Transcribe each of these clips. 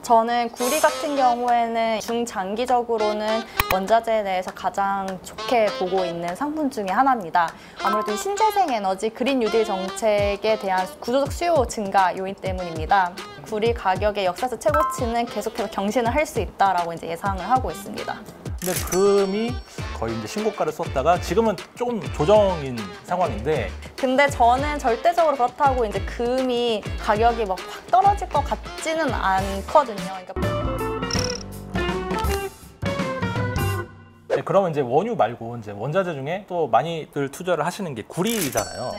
저는 구리 같은 경우에는 중장기적으로는 원자재 내에서 가장 좋게 보고 있는 상품 중에 하나입니다. 아무래도 이 신재생 에너지 그린 뉴딜 정책에 대한 구조적 수요 증가 요인 때문입니다. 구리 가격의 역사적 최고치는 계속해서 경신을 할 수 있다라고 이제 예상을 하고 있습니다. 근데 금이 거의 이제 신고가를 썼다가 지금은 조금 조정인 상황인데, 근데 저는 절대적으로 그렇다고 이제 금이 가격이 막 확 떨어질 것 같지는 않거든요. 네, 그러면 이제 원유 말고 이제 원자재 중에 또 많이들 투자를 하시는 게 구리잖아요. 네.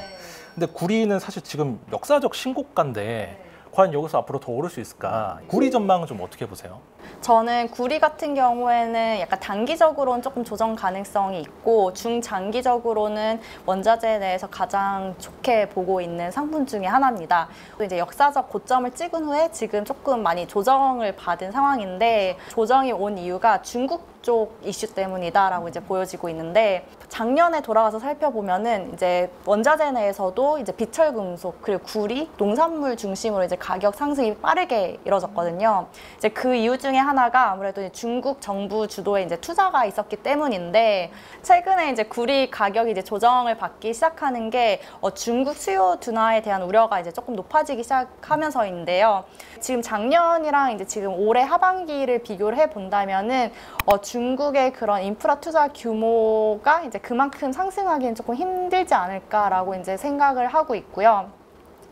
근데 구리는 사실 지금 역사적 신고가인데 과연 여기서 앞으로 더 오를 수 있을까? 구리 전망은 좀 어떻게 보세요? 저는 구리 같은 경우에는 약간 단기적으로는 조금 조정 가능성이 있고 중장기적으로는 원자재 내에서 가장 좋게 보고 있는 상품 중에 하나입니다. 또 이제 역사적 고점을 찍은 후에 지금 조금 많이 조정을 받은 상황인데, 조정이 온 이유가 중국 쪽 이슈 때문이다라고 이제 보여지고 있는데, 작년에 돌아가서 살펴보면은 이제 원자재 내에서도 이제 비철금속 그리고 구리, 농산물 중심으로 이제 가격 상승이 빠르게 이뤄졌거든요. 이제 그 이유 중에 하나가 아무래도 중국 정부 주도의 이제 투자가 있었기 때문인데, 최근에 이제 구리 가격이 이제 조정을 받기 시작하는 게 중국 수요 둔화에 대한 우려가 이제 조금 높아지기 시작하면서인데요. 지금 작년이랑 이제 지금 올해 하반기를 비교를 해 본다면은 중국의 그런 인프라 투자 규모가 이제 그만큼 상승하기는 조금 힘들지 않을까라고 이제 생각을 하고 있고요.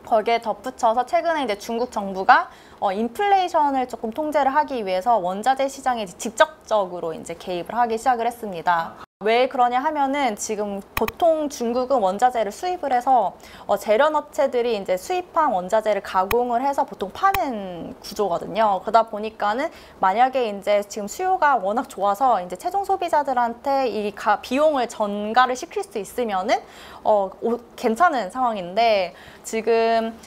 거기에 덧붙여서 최근에 이제 중국 정부가 인플레이션을 조금 통제를 하기 위해서 원자재 시장에 직접적으로 이제 개입을 하기 시작을 했습니다. 왜 그러냐 하면은 지금 보통 중국은 원자재를 수입을 해서 재련업체들이 이제 수입한 원자재를 가공을 해서 보통 파는 구조거든요. 그러다 보니까는 만약에 이제 지금 수요가 워낙 좋아서 이제 최종 소비자들한테 이 비용을 전가를 시킬 수 있으면은 괜찮은 상황인데, 지금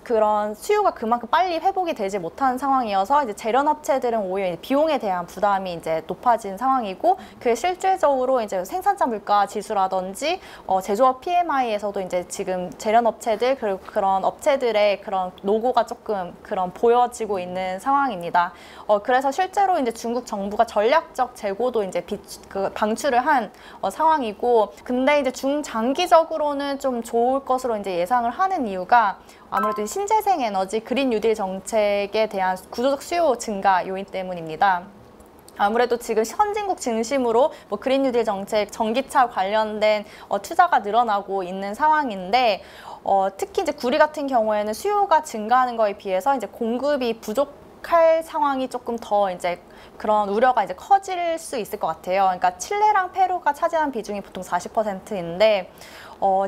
그런 수요가 그만큼 빨리 회복이 되지 못한 상황이어서 이제 재련업체들은 오히려 비용에 대한 부담이 이제 높아진 상황이고, 그게 실질적으로 이제 생산자 물가 지수라든지 제조업 PMI에서도 이제 지금 재련업체들 그리고 그런 업체들의 그런 노고가 조금 그런 보여지고 있는 상황입니다. 그래서 실제로 이제 중국 정부가 전략적 재고도 이제 방출을 한 상황이고, 근데 이제 중장기적으로는 좀 좋을 것으로 이제 예상을 하는 이유가 아무래도 신재생 에너지 그린 뉴딜 정책에 대한 구조적 수요 증가 요인 때문입니다. 아무래도 지금 선진국 중심으로 그린 뉴딜 정책, 전기차 관련된 투자가 늘어나고 있는 상황인데, 특히 이제 구리 같은 경우에는 수요가 증가하는 거에 비해서 이제 공급이 부족할 상황이 조금 더 이제 그런 우려가 이제 커질 수 있을 것 같아요. 그러니까 칠레랑 페루가 차지하는 비중이 보통 40%인데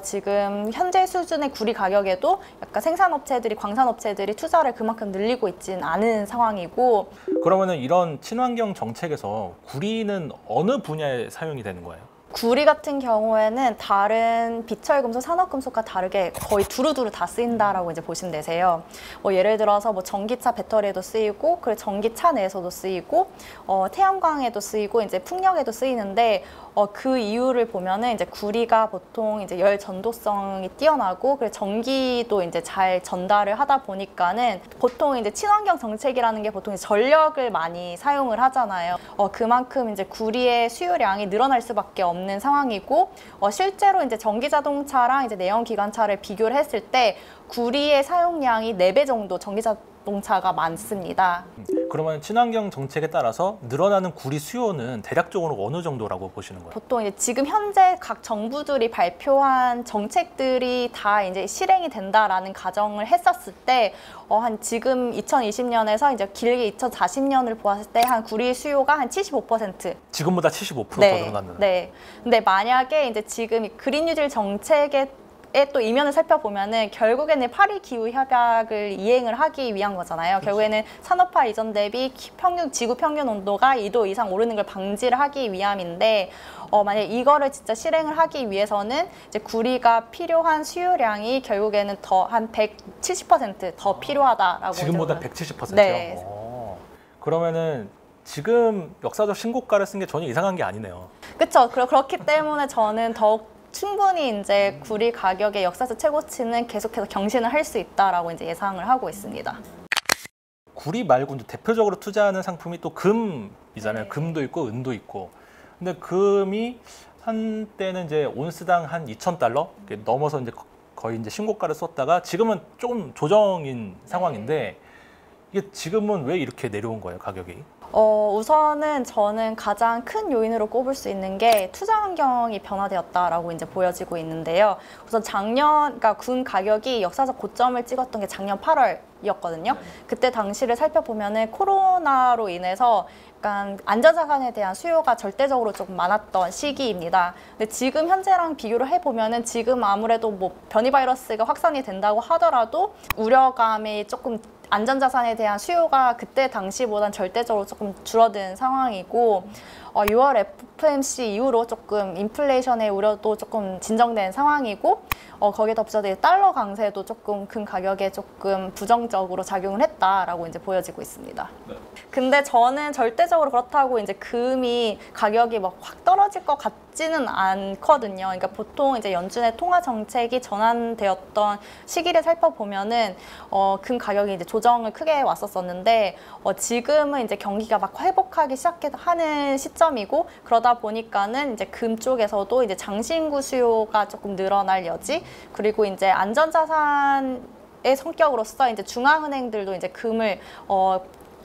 지금 현재 수준의 구리 가격에도 약간 생산업체들이, 광산업체들이 투자를 그만큼 늘리고 있지는 않은 상황이고. 그러면은 이런 친환경 정책에서 구리는 어느 분야에 사용이 되는 거예요? 구리 같은 경우에는 다른 비철금속, 산업금속과 다르게 거의 두루두루 다 쓰인다라고 이제 보시면 되세요. 예를 들어서 전기차 배터리에도 쓰이고, 그리고 전기차 내에서도 쓰이고, 태양광에도 쓰이고, 이제 풍력에도 쓰이는데, 그 이유를 보면은 이제 구리가 보통 이제 열 전도성이 뛰어나고, 그리고 전기도 이제 잘 전달을 하다 보니까는 보통 이제 친환경 정책이라는 게 보통 전력을 많이 사용을 하잖아요. 그만큼 이제 구리의 수요량이 늘어날 수밖에 없는 상황이고, 실제로 이제 전기 자동차랑 이제 내연 기관차를 비교를 했을 때 구리의 사용량이 4배 정도 전기 자동차가 많습니다. 그러면 친환경 정책에 따라서 늘어나는 구리 수요는 대략적으로 어느 정도라고 보시는 거예요? 보통 이제 지금 현재 각 정부들이 발표한 정책들이 다 이제 실행이 된다라는 가정을 했었을 때, 한 지금 2020년에서 이제 길게 2040년을 보았을 때 한 구리 수요가 한 75%. 지금보다 75% 더 네, 늘어났는. 네. 근데 만약에 이제 지금 그린 뉴딜 정책에 또 이면을 살펴보면은 결국에는 파리 기후 협약을 이행을 하기 위한 거잖아요. 결국에는 산업화 이전 대비 지구 평균 온도가 2도 이상 오르는 걸 방지를 하기 위함인데, 만약 이거를 진짜 실행을 하기 위해서는 이제 구리가 필요한 수요량이 결국에는 더 한 170% 더 필요하다라고. 지금보다 170%요? 네. 그러면은 지금 역사적 신고가를 쓴 게 전혀 이상한 게 아니네요. 그렇죠. 그렇기 때문에 저는 더욱 충분히 이제 구리 가격의 역사적 최고치는 계속해서 경신을 할 수 있다라고 이제 예상을 하고 있습니다. 구리 말고 이제 대표적으로 투자하는 상품이 또 금이잖아요. 네. 금도 있고 은도 있고. 근데 금이 한때는 이제 온스당 한 2,000달러 넘어서 이제 거의 이제 신고가를 썼다가 지금은 조금 조정인 상황인데 이게 지금은 왜 이렇게 내려온 거예요, 가격이? 우선은 저는 가장 큰 요인으로 꼽을 수 있는 게 투자 환경이 변화되었다라고 이제 보여지고 있는데요. 우선 그러니까 군 가격이 역사적 고점을 찍었던 게 작년 8월이었거든요. 그때 당시를 살펴보면은 코로나로 인해서 약간 안전자산에 대한 수요가 절대적으로 조금 많았던 시기입니다. 근데 지금 현재랑 비교를 해보면은 지금 아무래도 뭐 변이 바이러스가 확산이 된다고 하더라도 우려감이 조금 안전자산에 대한 수요가 그때 당시보단 절대적으로 조금 줄어든 상황이고 6월 FOMC 이후로 조금 인플레이션의 우려도 조금 진정된 상황이고 거기에 덧붙여서 달러 강세도 조금 금 가격에 조금 부정적으로 작용을 했다라고 이제 보여지고 있습니다. 네. 근데 저는 절대적으로 그렇다고 이제 금이 가격이 막 확 떨어질 것 같지는 않거든요. 그러니까 보통 이제 연준의 통화 정책이 전환되었던 시기를 살펴보면은 금 가격이 이제 조정을 크게 왔었었는데 지금은 이제 경기가 막 회복하기 시작하는 시점이고 그러다 보니까는 이제 금 쪽에서도 이제 장신구 수요가 조금 늘어날 여지 그리고 이제 안전자산의 성격으로서 이제 중앙은행들도 이제 금을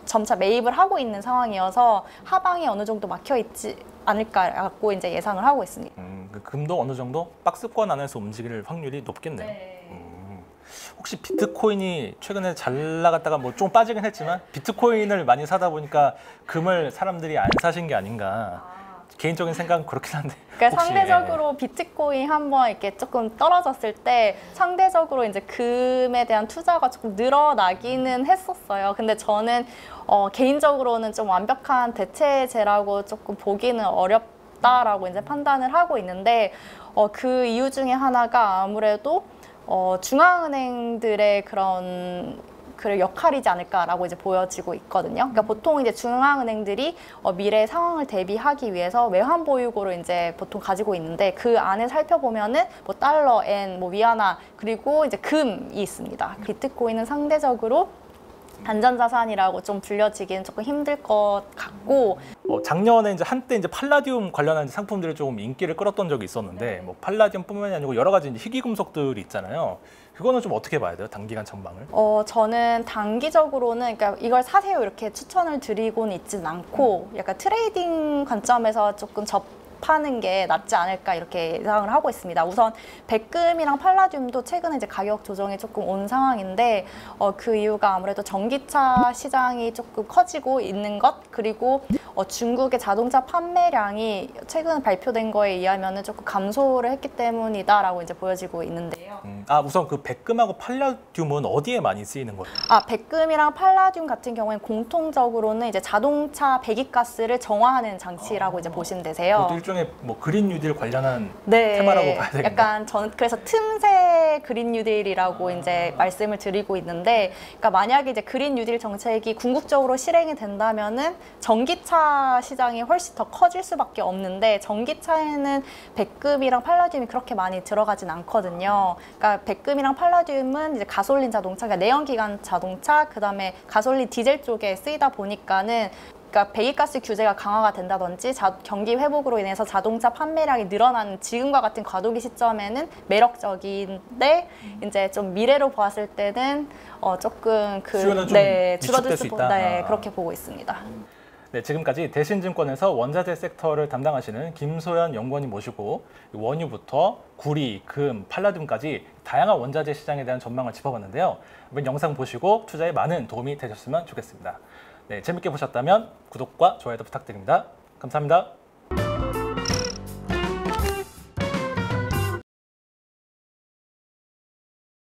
점차 매입을 하고 있는 상황이어서 하방이 어느 정도 막혀 있지 않을까라고 이제 예상을 하고 있습니다. 그 금도 어느 정도 박스권 안에서 움직일 확률이 높겠네요. 혹시 비트코인이 최근에 잘 나갔다가 뭐 좀 빠지긴 했지만 비트코인을 많이 사다 보니까 금을 사람들이 안 사신 게 아닌가. 개인적인 생각은 그렇긴 한데. 그러니까 혹시, 상대적으로 비트코인 한번 이렇게 조금 떨어졌을 때 상대적으로 이제 금에 대한 투자가 조금 늘어나기는 했었어요. 근데 저는 개인적으로는 좀 완벽한 대체제라고 조금 보기는 어렵다라고 이제 판단을 하고 있는데 그 이유 중에 하나가 아무래도 중앙은행들의 그런 역할이지 않을까라고 이제 보여지고 있거든요. 그러니까 보통 이제 중앙은행들이 미래 상황을 대비하기 위해서 외환 보유고를 이제 보통 가지고 있는데 그 안에 살펴보면은 뭐 달러, 엔, 뭐 위안화 그리고 이제 금이 있습니다. 비트코인은 상대적으로 안전자산이라고 좀 불려지기는 조금 힘들 것 같고 작년에 이제 한때 이제 팔라디움 관련한 상품들이 조금 인기를 끌었던 적이 있었는데 뭐 팔라디움뿐만이 아니고 여러 가지 이제 희귀금속들이 있잖아요. 그거는 좀 어떻게 봐야 돼요? 단기간 전망을? 저는 단기적으로는 그러니까 이걸 사세요 이렇게 추천을 드리고는 있진 않고 약간 트레이딩 관점에서 조금 접하는 게 낫지 않을까 이렇게 예상을 하고 있습니다. 우선 백금이랑 팔라듐도 최근에 이제 가격 조정이 조금 온 상황인데 그 이유가 아무래도 전기차 시장이 조금 커지고 있는 것 그리고 중국의 자동차 판매량이 최근 발표된 거에 의하면은 조금 감소를 했기 때문이다라고 이제 보여지고 있는데요. 우선 그 백금하고 팔라듐은 어디에 많이 쓰이는 거예요? 백금이랑 팔라듐 같은 경우에는 공통적으로는 이제 자동차 배기가스를 정화하는 장치라고 이제 보시면 되세요. 그것도 일종의 뭐 그린 뉴딜 관련한 네, 테마라고 봐야 되겠네요. 약간 저는 그래서 틈새 그린 뉴딜이라고 이제 말씀을 드리고 있는데, 그러니까 만약에 이제 그린 뉴딜 정책이 궁극적으로 실행이 된다면은 전기차 시장이 훨씬 더 커질 수밖에 없는데 전기차에는 백금이랑 팔라듐이 그렇게 많이 들어가진 않거든요. 그러니까 백금이랑 팔라듐은 이제 가솔린 자동차, 그러니까 내연기관 자동차, 그다음에 가솔린 디젤 쪽에 쓰이다 보니까는 그러니까 배기가스 규제가 강화가 된다든지 경기 회복으로 인해서 자동차 판매량이 늘어나는 지금과 같은 과도기 시점에는 매력적인데 이제 좀 미래로 보았을 때는 조금 수요는 좀 줄어들 수 있다. 그렇게 보고 있습니다. 네, 지금까지 대신증권에서 원자재 섹터를 담당하시는 김소연 연구원님 모시고 원유부터 구리, 금, 팔라듐까지 다양한 원자재 시장에 대한 전망을 짚어봤는데요. 이번 영상 보시고 투자에 많은 도움이 되셨으면 좋겠습니다. 네, 재밌게 보셨다면 구독과 좋아요도 부탁드립니다. 감사합니다.